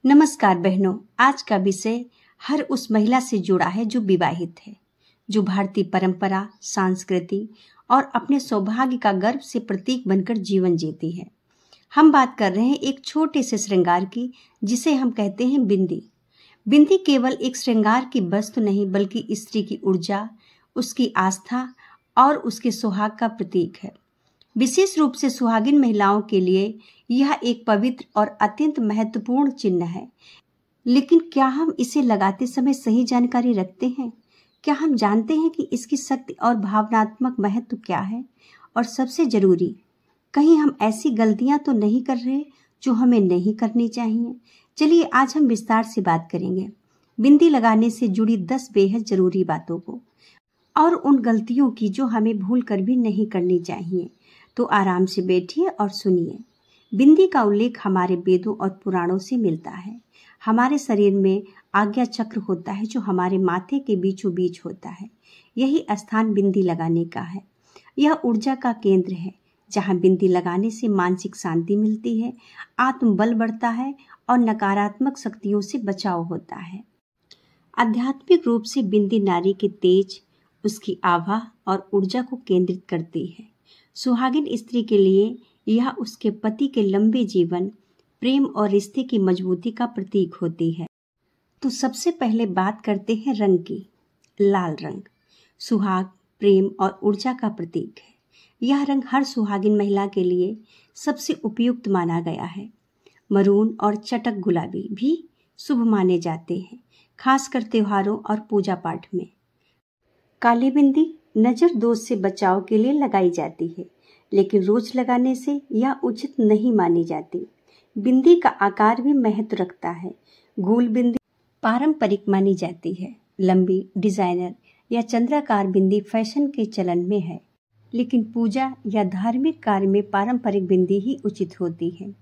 नमस्कार बहनों, आज का विषय हर उस महिला से जुड़ा है जो विवाहित है, जो भारतीय परंपरा, संस्कृति और अपने सौभाग्य का गर्व से प्रतीक बनकर जीवन जीती है। हम बात कर रहे हैं एक छोटे से श्रृंगार की, जिसे हम कहते हैं बिंदी। बिंदी केवल एक श्रृंगार की वस्तु नहीं, बल्कि स्त्री की ऊर्जा, उसकी आस्था और उसके सुहाग का प्रतीक है। विशेष रूप से सुहागिन महिलाओं के लिए यह एक पवित्र और अत्यंत महत्वपूर्ण चिन्ह है। लेकिन क्या हम इसे लगाते समय सही जानकारी रखते हैं? क्या हम जानते हैं कि इसकी शक्ति और भावनात्मक महत्व क्या है? और सबसे जरूरी, कहीं हम ऐसी गलतियां तो नहीं कर रहे जो हमें नहीं करनी चाहिए? चलिए आज हम विस्तार से बात करेंगे बिंदी लगाने से जुड़ी 10 बेहद जरूरी बातों को और उन गलतियों की जो हमें भूल कर भी नहीं करनी चाहिए। तो आराम से बैठिए और सुनिए। बिंदी का उल्लेख हमारे वेदों और पुराणों से मिलता है। हमारे शरीर में आज्ञा चक्र होता है जो हमारे माथे के बीचों बीच होता है। यही स्थान बिंदी लगाने का है। यह ऊर्जा का केंद्र है जहां बिंदी लगाने से मानसिक शांति मिलती है, आत्मबल बढ़ता है और नकारात्मक शक्तियों से बचाव होता है। आध्यात्मिक रूप से बिंदी नारी के तेज, उसकी आभा और ऊर्जा को केंद्रित करती है। सुहागिन स्त्री के लिए यह उसके पति के लंबे जीवन, प्रेम और रिश्ते की मजबूती का प्रतीक होती है। तो सबसे पहले बात करते हैं रंग की। लाल रंग सुहाग, प्रेम और ऊर्जा का प्रतीक है। यह रंग हर सुहागिन महिला के लिए सबसे उपयुक्त माना गया है। मरून और चटक गुलाबी भी शुभ माने जाते हैं, खासकर त्योहारों और पूजा पाठ में। काली बिंदी नजर दोष से बचाव के लिए लगाई जाती है, लेकिन रोज लगाने से यह उचित नहीं मानी जाती। बिंदी का आकार भी महत्व रखता है। गोल बिंदी पारंपरिक मानी जाती है। लंबी, डिजाइनर या चंद्राकार बिंदी फैशन के चलन में है, लेकिन पूजा या धार्मिक कार्य में पारंपरिक बिंदी ही उचित होती है।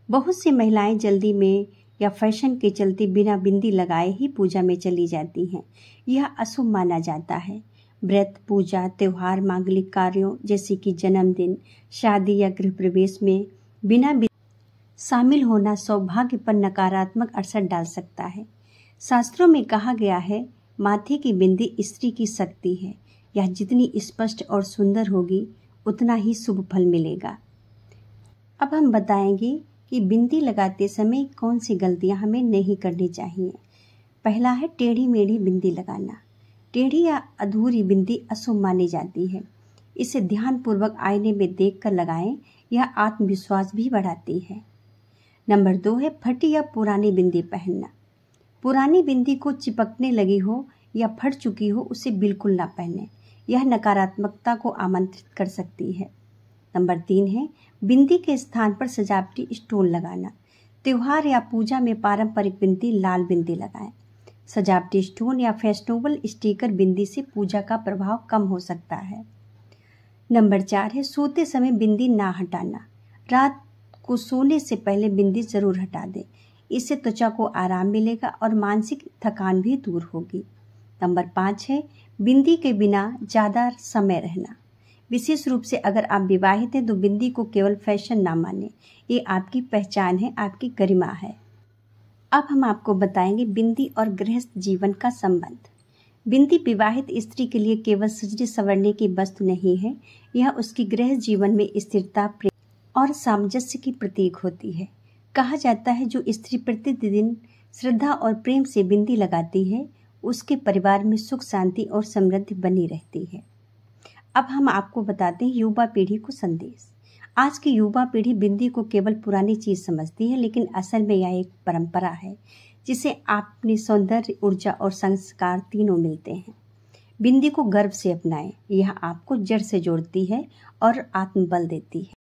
बहुत सी महिलाएं जल्दी में या फैशन के चलते बिना बिंदी लगाए ही पूजा में चली जाती हैं। यह अशुभ माना जाता है। व्रत, पूजा, त्योहार, मांगलिक कार्यों जैसे कि जन्मदिन, शादी या गृह प्रवेश में बिना शामिल होना सौभाग्य पर नकारात्मक असर डाल सकता है। शास्त्रों में कहा गया है, माथे की बिंदी स्त्री की शक्ति है। यह जितनी स्पष्ट और सुंदर होगी, उतना ही शुभ फल मिलेगा। अब हम बताएंगे कि बिंदी लगाते समय कौन सी गलतियां हमें नहीं करनी चाहिए। पहला है टेढ़ी मेढ़ी बिंदी लगाना। टेढ़ी या अधूरी बिंदी अशुभ मानी जाती है। इसे ध्यानपूर्वक आईने में देखकर लगाएं। यह आत्मविश्वास भी बढ़ाती है। नंबर 2 है फटी या पुरानी बिंदी पहनना। पुरानी बिंदी को चिपकने लगी हो या फट चुकी हो, उसे बिल्कुल ना पहने। यह नकारात्मकता को आमंत्रित कर सकती है। नंबर 3 है बिंदी के स्थान पर सजावटी स्टोन लगाना। त्योहार या पूजा में पारंपरिक बिंदी लाल बिंदी लगाएं। सजावटी स्टोन या फैशनेबल स्टिकर बिंदी से पूजा का प्रभाव कम हो सकता है। नंबर 4 है सोते समय बिंदी ना हटाना। रात को सोने से पहले बिंदी जरूर हटा दें। इससे त्वचा को आराम मिलेगा और मानसिक थकान भी दूर होगी। नंबर 5 है बिंदी के बिना ज़्यादा समय रहना। विशेष रूप से अगर आप विवाहित हैं तो बिंदी को केवल फैशन ना माने। ये आपकी पहचान है, आपकी गरिमा है। अब हम आपको बताएंगे बिंदी और गृहस्थ जीवन का संबंध। बिंदी विवाहित स्त्री के लिए केवल सजने संवरने की वस्तु नहीं है। यह उसकी गृहस्थ जीवन में स्थिरता, प्रेम और सामंजस्य की प्रतीक होती है। कहा जाता है, जो स्त्री प्रतिदिन श्रद्धा और प्रेम से बिंदी लगाती है, उसके परिवार में सुख, शांति और समृद्धि बनी रहती है। अब हम आपको बताते हैं युवा पीढ़ी को संदेश। आज की युवा पीढ़ी बिंदी को केवल पुरानी चीज समझती है, लेकिन असल में यह एक परंपरा है जिसे आपने सौंदर्य, ऊर्जा और संस्कार तीनों मिलते हैं। बिंदी को गर्व से अपनाएं। यह आपको जड़ से जोड़ती है और आत्मबल देती है।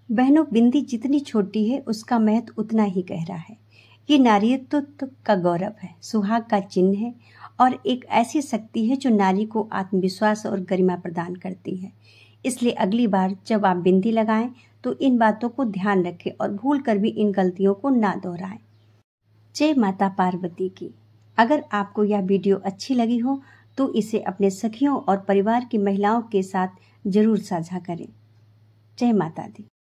बहनों, बिंदी जितनी छोटी है उसका महत्व उतना ही गहरा है। ये नारीत्व का गौरव है, सुहाग का चिन्ह है और एक ऐसी शक्ति है जो नारी को आत्मविश्वास और गरिमा प्रदान करती है। इसलिए अगली बार जब आप बिंदी लगाएं तो इन बातों को ध्यान रखें और भूल कर भी इन गलतियों को ना दोहराएं। जय माता पार्वती की। अगर आपको यह वीडियो अच्छी लगी हो तो इसे अपने सखियों और परिवार की महिलाओं के साथ जरूर साझा करें। जय माता दी।